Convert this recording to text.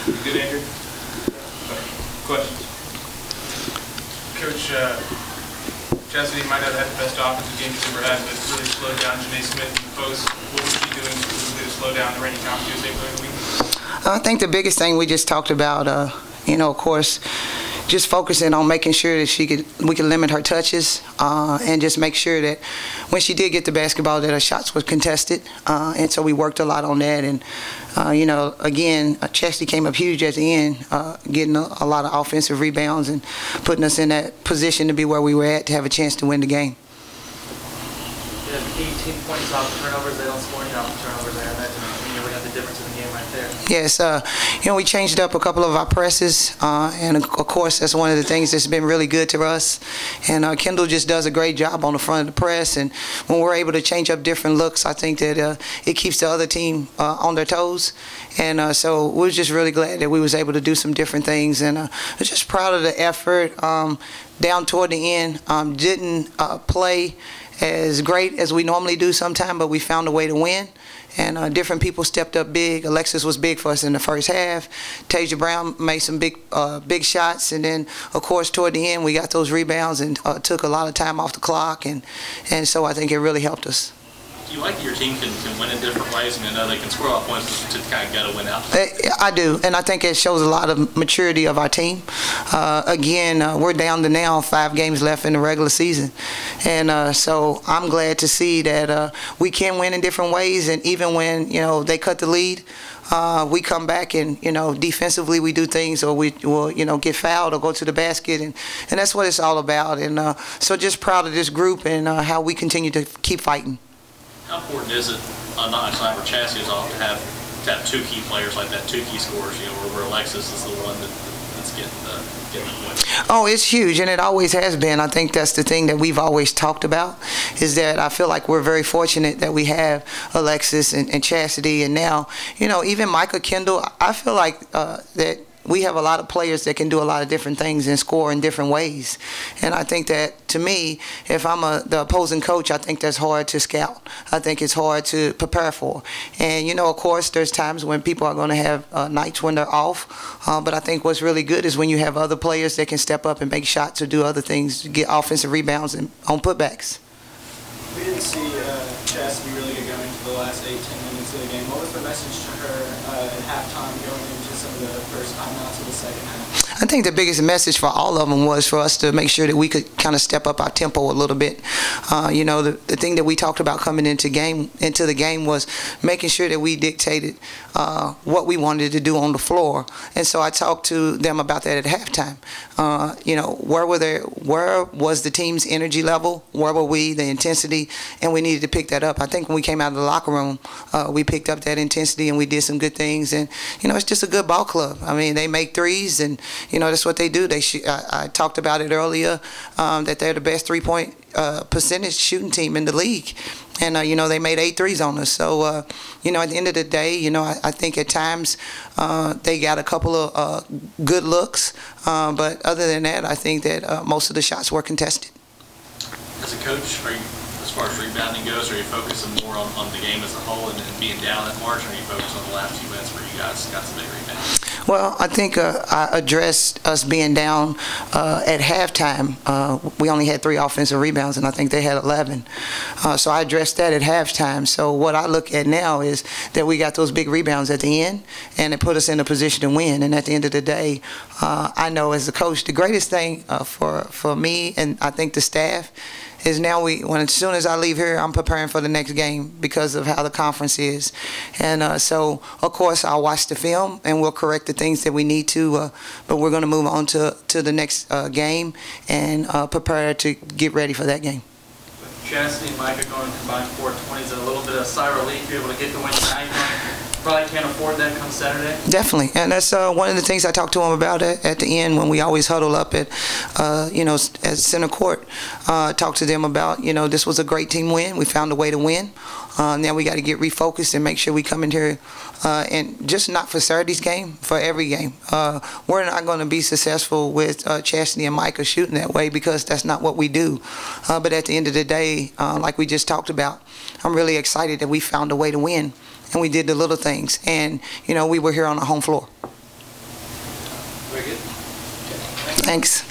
You good, Andrew? Questions? Coach, Chastity might not have had the best offensive game she's ever had, but really slowed down Janae Smith in the post. What was she doing specifically to slow down the reigning conference USA player of the week? I think the biggest thing we just talked about, of course, just focusing on making sure that we could limit her touches and just make sure that when she did get the basketball that her shots were contested. And so we worked a lot on that. And, again, Chastity came up huge at the end, getting a lot of offensive rebounds and putting us in that position to be where we were at to have a chance to win the game. You have 18 points off the turnovers. They don't score any off the turnovers there. That really had the difference in the game right there. Yes, we changed up a couple of our presses, and of course that's one of the things that's been really good to us. And Kendall just does a great job on the front of the press, and when we're able to change up different looks, I think that it keeps the other team on their toes. And so we're just really glad that we was able to do some different things, and I'm just proud of the effort. Down toward the end, didn't play as great as we normally do sometimes, but we found a way to win. And different people stepped up big. Alexis was big for us in the first half. Tasia Brown made some big shots. And then, of course, toward the end, we got those rebounds and took a lot of time off the clock. And so I think it really helped us. Do you like that your team can win in different ways? I mean, I know they can score a lot of points to kind of get a win out. I do, and I think it shows a lot of maturity of our team. Again, we're down to now 5 games left in the regular season. And so I'm glad to see that we can win in different ways, and even when, they cut the lead, we come back and, defensively we do things, or we will, get fouled or go to the basket, and that's what it's all about. And so just proud of this group and how we continue to keep fighting. How important is it on night for Chastity to have 2 key players like that, 2 key scorers, where Alexis is the one that's getting the points? Oh, it's huge, and it always has been. I think that's the thing that we've always talked about, is that I feel like we're very fortunate that we have Alexis and Chastity, and now, even Micah Kendall. I feel like that we have a lot of players that can do a lot of different things and score in different ways. And I think that, to me, if I'm the opposing coach, I think that's hard to scout. I think it's hard to prepare for. And, of course, there's times when people are going to have nights when they're off. But I think what's really good is when you have other players that can step up and make shots or do other things, get offensive rebounds and on putbacks. We didn't see Chastity really get going for the last 8-10 minutes of the game. What was the message to her at halftime going into some of the first timeouts of the second half? I think the biggest message for all of them was for us to make sure that we could kind of step up our tempo a little bit. The thing that we talked about coming into the game was making sure that we dictated what we wanted to do on the floor. And so I talked to them about that at halftime. Where was the team's energy level? Where were we, the intensity? And we needed to pick that up. I think when we came out of the locker room, we picked up that intensity and we did some good things. And, it's just a good ball club. I mean, they make threes, and, that's what they do. I talked about it earlier, that they're the best three-point percentage shooting team in the league. And, they made 8 threes on us. So, at the end of the day, I think at times they got a couple of good looks. But other than that, I think that most of the shots were contested. As a coach, as far as rebounding goes, are you focusing more on the game as a whole and being down that margin, or are you focused on the last few minutes where you guys got some big rebounds? Well, I think I addressed us being down at halftime. We only had 3 offensive rebounds, and I think they had 11. So I addressed that at halftime. So what I look at now is that we got those big rebounds at the end, and it put us in a position to win. And at the end of the day, I know as a coach, the greatest thing for me and I think the staff is now as soon as I leave here, I'm preparing for the next game because of how the conference is. And so, of course, I'll watch the film and we'll correct the things that we need to, but we're going to move on to the next game and prepare to get ready for that game. With Chastity and Micah going combined 420s and a little bit of sigh of relief, you're able to get the win tonight. Probably can't afford that come Saturday. Definitely, and that's one of the things I talked to him about at the end when we always huddle up at, at center court. Talk to them about, this was a great team win. We found a way to win. Now we got to get refocused and make sure we come in here and just not for Saturday's game, for every game. We're not going to be successful with Chastity and Micah shooting that way because that's not what we do. But at the end of the day, like we just talked about, I'm really excited that we found a way to win. And we did the little things, and we were here on the home floor. Very good. Thanks.